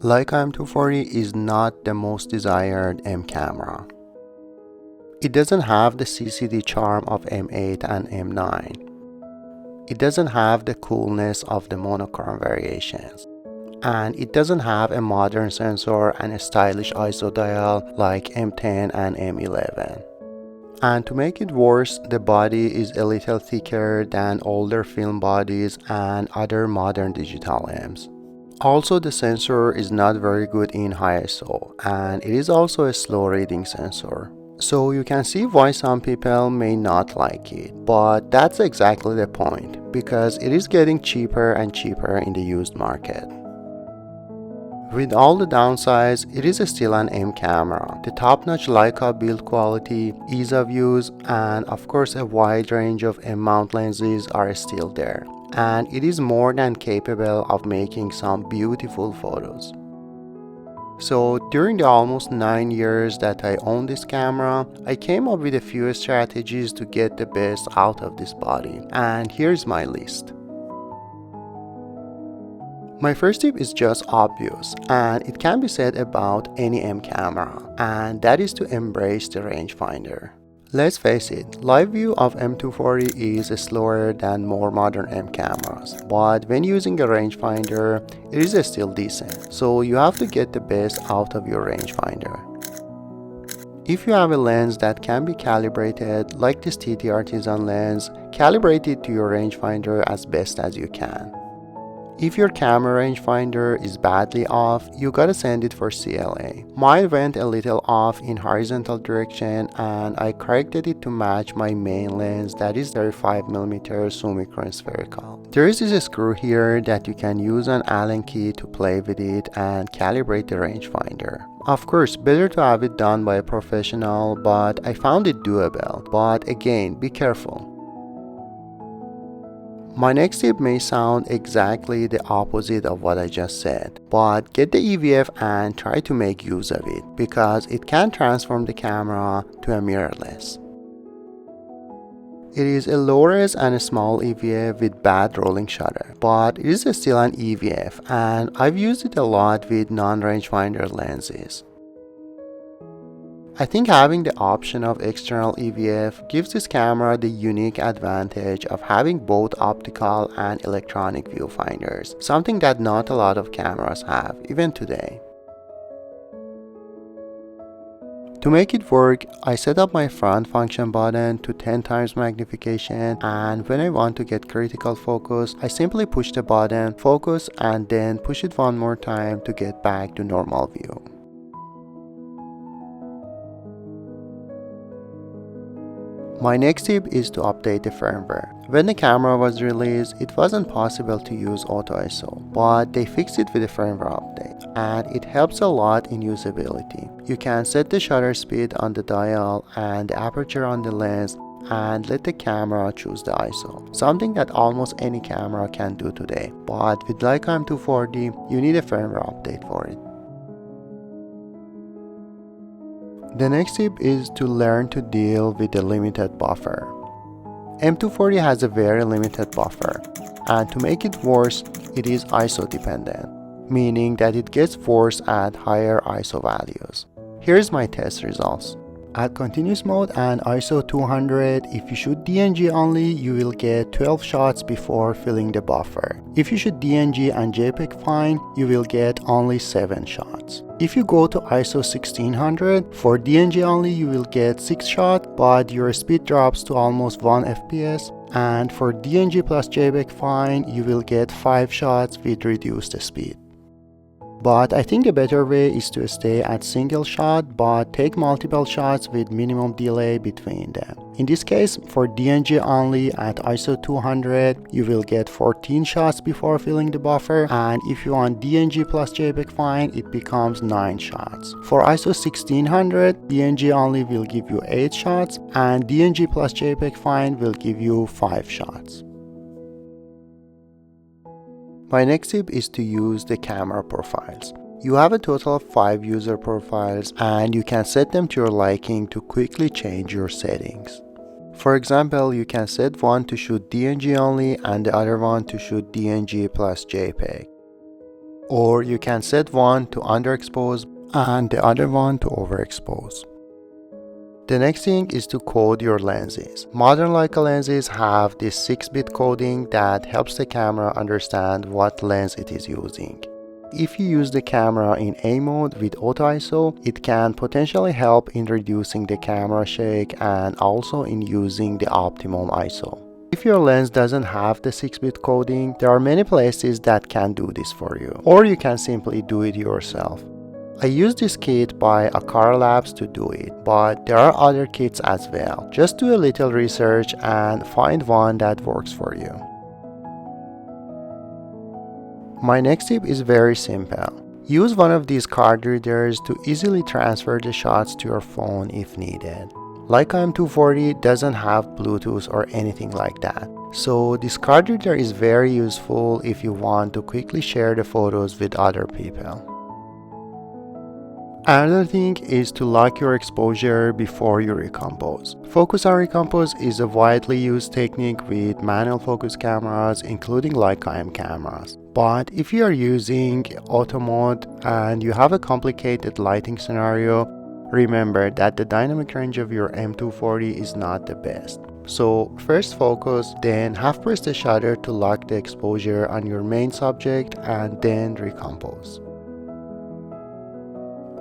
Leica M240 is not the most desired M camera. It doesn't have the CCD charm of M8 and M9. It doesn't have the coolness of the monochrome variations. And it doesn't have a modern sensor and a stylish ISO dial like M10 and M11. And to make it worse, the body is a little thicker than older film bodies and other modern digital M's. Also, the sensor is not very good in high ISO, and it is also a slow reading sensor. So you can see why some people may not like it, but that's exactly the point, because it is getting cheaper and cheaper in the used market. With all the downsides, it is still an M camera. The top-notch Leica build quality, ease of use, and of course a wide range of M mount lenses are still there. And it is more than capable of making some beautiful photos. So during the almost 9 years that I own this camera, I came up with a few strategies to get the best out of this body, and here's my list. My first tip is just obvious, and it can be said about any M camera, and that is to embrace the rangefinder. Let's face it, live view of M240 is slower than more modern M cameras, but when using a rangefinder, it is still decent, so you have to get the best out of your rangefinder. If you have a lens that can be calibrated, like this TT Artisan lens, calibrate it to your rangefinder as best as you can. If your camera rangefinder is badly off, you gotta send it for CLA. Mine went a little off in horizontal direction and I corrected it to match my main lens, that is 35mm Summicron spherical. There is this screw here that you can use an Allen key to play with it and calibrate the rangefinder. Of course, better to have it done by a professional, but I found it doable. But again, be careful. My next tip may sound exactly the opposite of what I just said, but get the EVF and try to make use of it, because it can transform the camera to a mirrorless. It is a low-res and a small EVF with bad rolling shutter, but it is still an EVF and I've used it a lot with non-rangefinder lenses. I think having the option of external EVF gives this camera the unique advantage of having both optical and electronic viewfinders, something that not a lot of cameras have, even today. To make it work, I set up my front function button to 10 times magnification, and when I want to get critical focus, I simply push the button, focus, and then push it one more time to get back to normal view. My next tip is to update the firmware. When the camera was released, it wasn't possible to use auto ISO, but they fixed it with a firmware update, and it helps a lot in usability. You can set the shutter speed on the dial and the aperture on the lens and let the camera choose the ISO, something that almost any camera can do today, but with Leica M240, you need a firmware update for it. The next tip is to learn to deal with the limited buffer. M240 has a very limited buffer, and to make it worse, it is ISO dependent, meaning that it gets worse at higher ISO values. Here's my test results. At continuous mode and ISO 200, if you shoot DNG only, you will get 12 shots before filling the buffer. If you shoot DNG and JPEG fine, you will get only 7 shots. If you go to ISO 1600, for DNG only you will get 6 shots, but your speed drops to almost 1 FPS. And for DNG plus JPEG fine, you will get 5 shots with reduced speed. But I think the better way is to stay at single shot, but take multiple shots with minimum delay between them. In this case, for DNG only at ISO 200, you will get 14 shots before filling the buffer, and if you want DNG plus JPEG fine, it becomes 9 shots. For ISO 1600, DNG only will give you 8 shots, and DNG plus JPEG fine will give you 5 shots. My next tip is to use the camera profiles. You have a total of 5 user profiles and you can set them to your liking to quickly change your settings. For example, you can set one to shoot DNG only and the other one to shoot DNG plus JPEG. Or you can set one to underexpose and the other one to overexpose. The next thing is to code your lenses. Modern Leica lenses have this 6-bit coding that helps the camera understand what lens it is using. If you use the camera in A mode with auto ISO, it can potentially help in reducing the camera shake and also in using the optimum ISO. If your lens doesn't have the 6-bit coding, there are many places that can do this for you, or you can simply do it yourself. I use this kit by Akara Labs to do it, but there are other kits as well. Just do a little research and find one that works for you. My next tip is very simple. Use one of these card readers to easily transfer the shots to your phone if needed. Leica M240 doesn't have Bluetooth or anything like that, so this card reader is very useful if you want to quickly share the photos with other people. Another thing is to lock your exposure before you recompose. Focus on recompose is a widely used technique with manual focus cameras, including Leica M cameras. But if you are using auto mode and you have a complicated lighting scenario, remember that the dynamic range of your M240 is not the best. So first focus, then half press the shutter to lock the exposure on your main subject and then recompose.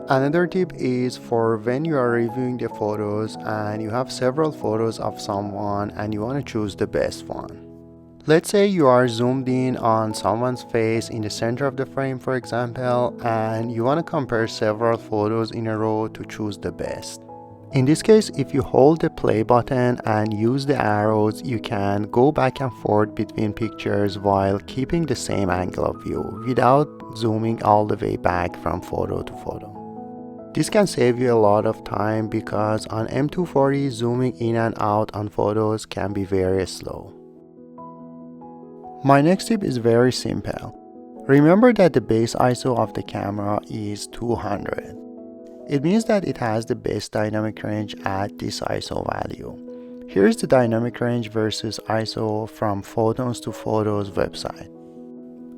Another tip is for when you are reviewing the photos and you have several photos of someone and you want to choose the best one. Let's say you are zoomed in on someone's face in the center of the frame, for example, and you want to compare several photos in a row to choose the best. In this case, if you hold the play button and use the arrows, you can go back and forth between pictures while keeping the same angle of view without zooming all the way back from photo to photo. This can save you a lot of time because on M240 zooming in and out on photos can be very slow. My next tip is very simple. Remember that the base ISO of the camera is 200. It means that it has the best dynamic range at this ISO value. Here's the dynamic range versus ISO from Photons to Photos website.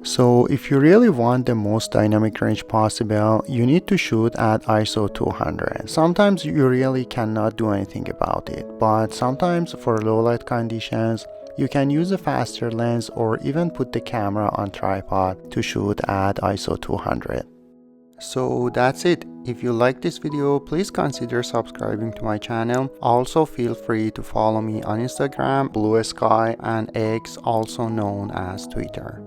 So if you really want the most dynamic range possible, you need to shoot at ISO 200. Sometimes you really cannot do anything about it, but sometimes for low light conditions, you can use a faster lens or even put the camera on tripod to shoot at ISO 200. So that's it. If you like this video, please consider subscribing to my channel. Also feel free to follow me on Instagram, Blue Sky, and X, also known as Twitter.